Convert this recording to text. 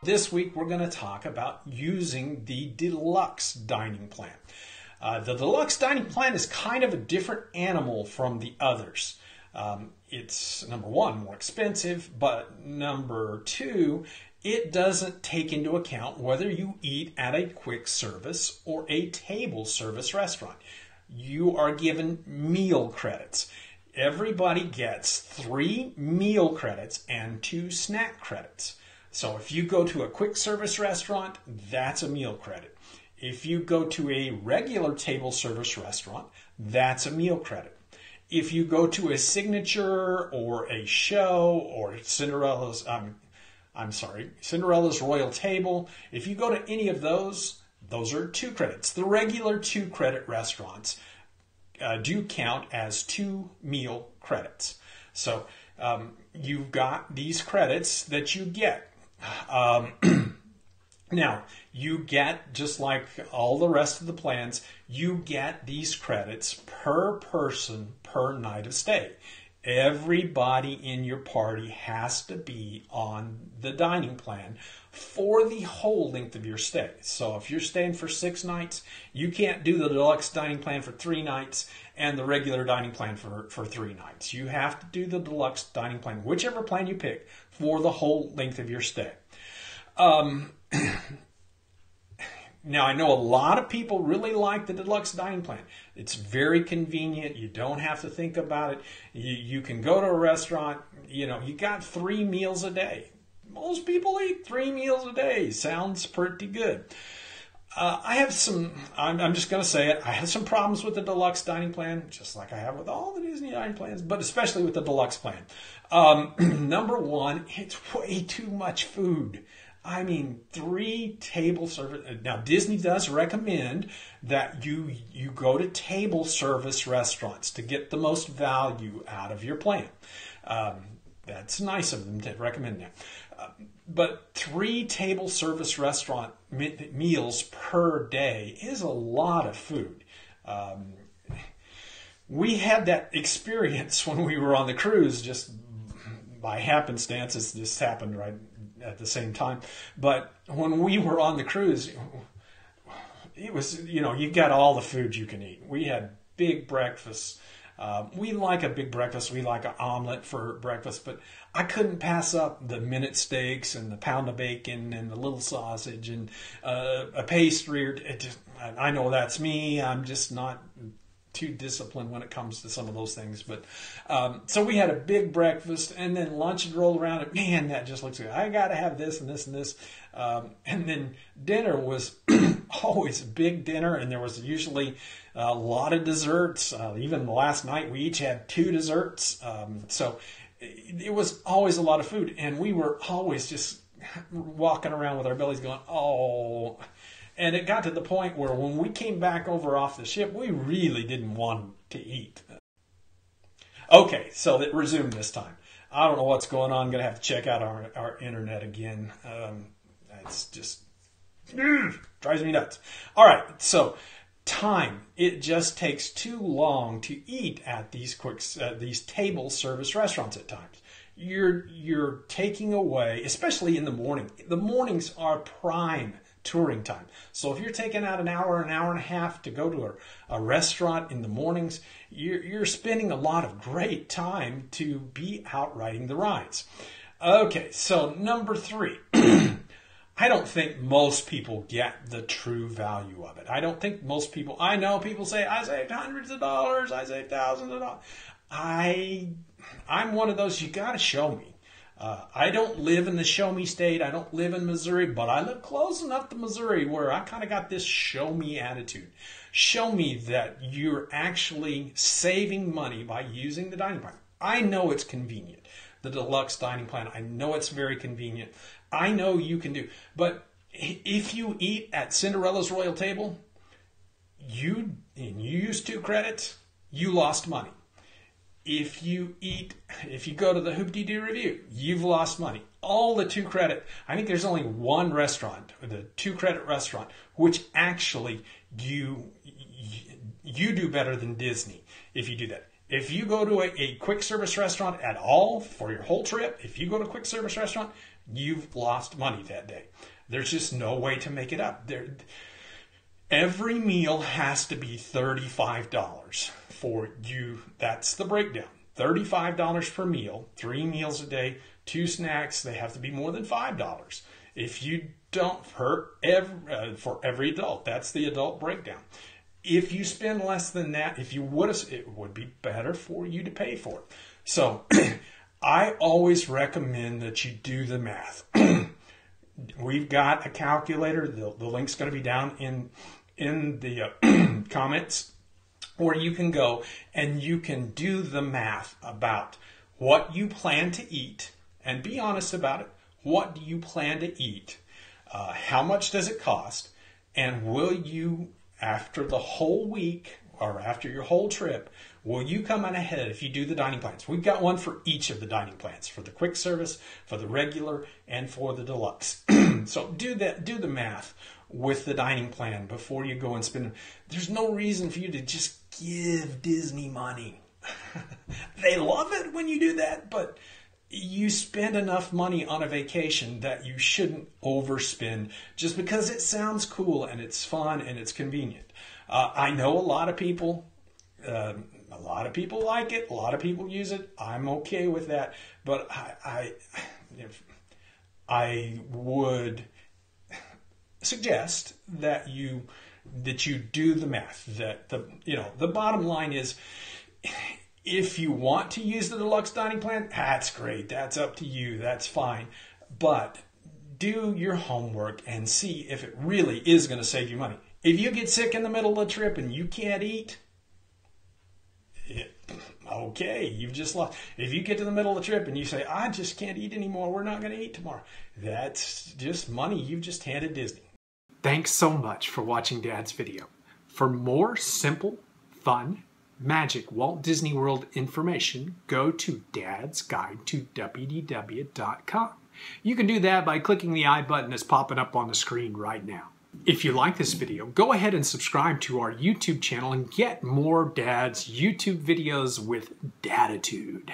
This week we're going to talk about using the deluxe dining plan. The deluxe dining plan is kind of a different animal from the others. It's number one, more expensive, but number two, it doesn't take into account whether you eat at a quick service or a table service restaurant. You are given meal credits. Everybody gets 3 meal credits and 2 snack credits. So if you go to a quick service restaurant, that's a meal credit. If you go to a regular table service restaurant, that's a meal credit. If you go to a signature or a show or Cinderella's Royal Table, if you go to any of those are 2 credits. The regular 2 credit restaurants do count as 2 meal credits. So you've got these credits that you get. Now, you get, just like all the rest of the plans, you get these credits per person per night of stay. Everybody in your party has to be on the dining plan for the whole length of your stay. So if you're staying for 6 nights, you can't do the deluxe dining plan for 3 nights and the regular dining plan for 3 nights. You have to do the deluxe dining plan, whichever plan you pick, for the whole length of your stay. Now, I know a lot of people really like the deluxe dining plan. It's very convenient. You don't have to think about it. You can go to a restaurant, you got 3 meals a day. Most people eat 3 meals a day. Sounds pretty good. I'm just going to say it, I have some problems with the deluxe dining plan, just like I have with all the Disney dining plans, but especially with the deluxe plan. Number one, it's way too much food. 3 table service. Now, Disney does recommend that you go to table service restaurants to get the most value out of your plan. That's nice of them to recommend that. But 3 table service restaurant meals per day is a lot of food. We had that experience when we were on the cruise, just by happenstance. This just happened right at the same time. But when we were on the cruise, it was, you got all the food you can eat. We had big breakfasts. We like a big breakfast. We like an omelet for breakfast, but I couldn't pass up the minute steaks and the pound of bacon and the little sausage and a pastry. I know that's me. I'm just not too disciplined when it comes to some of those things. But so we had a big breakfast, and then lunch would roll around, and man, that just looks good. I got to have this and this and this. And then dinner was always a big dinner, and there was usually a lot of desserts. Even last night, we each had 2 desserts. So it was always a lot of food, and we were always just walking around with our bellies going, oh. And it got to the point where when we came back over off the ship, we really didn't want to eat. Okay, so it resumed this time. I don't know what's going on. I'm going to have to check out our internet again. It's just drives me nuts. All right, so time. It just takes too long to eat at these table service restaurants at times. You're taking away, especially in the morning. The mornings are prime touring time. So if you're taking out an hour and a half to go to a restaurant in the mornings, you're spending a lot of great time to be out riding the rides. Okay, so number 3. I don't think most people get the true value of it. I know people say, I saved hundreds of dollars, I saved thousands of dollars. I'm one of those, you got to show me. I don't live in the show me state. I don't live in Missouri, but I live close enough to Missouri where I kind of got this show me attitude. Show me that you're actually saving money by using the dining plan. I know it's convenient. The deluxe dining plan, I know it's very convenient. I know you can do. But if you eat at Cinderella's Royal Table, you use 2 credits, you lost money. If you go to the Hoop-Dee-Doo Review, you've lost money. All the 2 credit, I think there's only one restaurant, the 2 credit restaurant, which actually you do better than Disney if you do that. If you go to a quick service restaurant at all for your whole trip, if you go to a quick service restaurant, you've lost money that day. There's just no way to make it up. Every meal has to be $35 for you. That's the breakdown. $35 per meal, 3 meals a day, 2 snacks. They have to be more than $5. If you don't, for every adult, that's the adult breakdown. If you spend less than that, if you would, it would be better for you to pay for it. So I always recommend that you do the math. We've got a calculator. The link's going to be down in the comments, where you can go and you can do the math about what you plan to eat and be honest about it. What do you plan to eat? How much does it cost? And will you, after the whole week or after your whole trip, will you come on ahead if you do the dining plans? We've got one for each of the dining plans, for the quick service, for the regular, and for the deluxe. So do the math with the dining plan before you go and spend. There's no reason for you to just give Disney money. They love it when you do that, but you spend enough money on a vacation that you shouldn't overspend just because it sounds cool and it's fun and it's convenient. I know a lot of people like it. A lot of people use it. I'm okay with that, but I would suggest that you do the math. That the bottom line is, if you want to use the deluxe dining plan, that's great. That's up to you. That's fine. But do your homework and see if it really is going to save you money. If you get sick in the middle of the trip and you can't eat, okay, you've just lost. If you get to the middle of the trip and you say, I just can't eat anymore, we're not going to eat tomorrow, that's just money you've just handed Disney. Thanks so much for watching Dad's video. For more simple, fun, magic Walt Disney World information, go to dadsguidetowdw.com. You can do that by clicking the I button that's popping up on the screen right now. If you like this video, go ahead and subscribe to our YouTube channel and get more Dad's YouTube videos with Daditude.